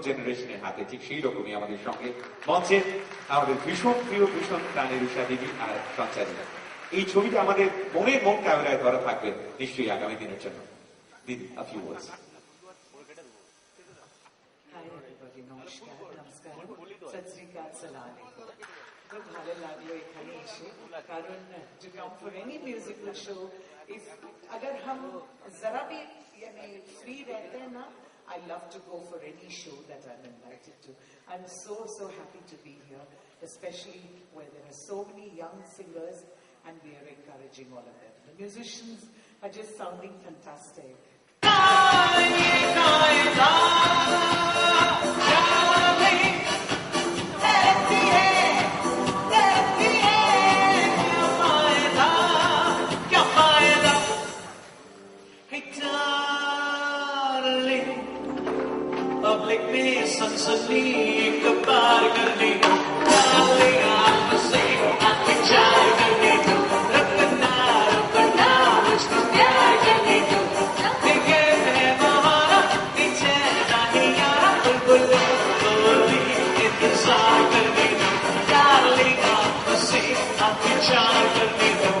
জেনারেশনের হাতে, ঠিক সেই রকমই আমাদের সঙ্গে মঞ্চে আমাদের ভীষণ প্রিয় ভীষণ প্রাণের উষা দিদি আর সঞ্চারী। এই ছবিটা আমাদের মনের মন ক্যামেরায় ধরা থাকবে নিশ্চয়ই আগামী দিনের জন্য। দিদি, a few words. Hi everybody, নমস্কার, নমস্কার, সত শ্রী আকাল, সালাম আলাইকুম। খুব ভালো লাগলো এখানে এসে, কারণ to come for any musical show, if अगर हम जरा भी यानी free रहते हैं ना, I love to go for any show that I'm invited to. I'm so happy to be here, especially where there are so many young singers and we are encouraging all of them. The musicians are just sounding fantastic. Public में सनसनी एक बार करने दो, आपसे विचार करने दो, रखना मुझको प्यार करने दो, लेके है बहाना पीछे नहीं यारा, बुलबुल बोली इंतजार करने दो, डार्लिंग आपसे विचार करने दो।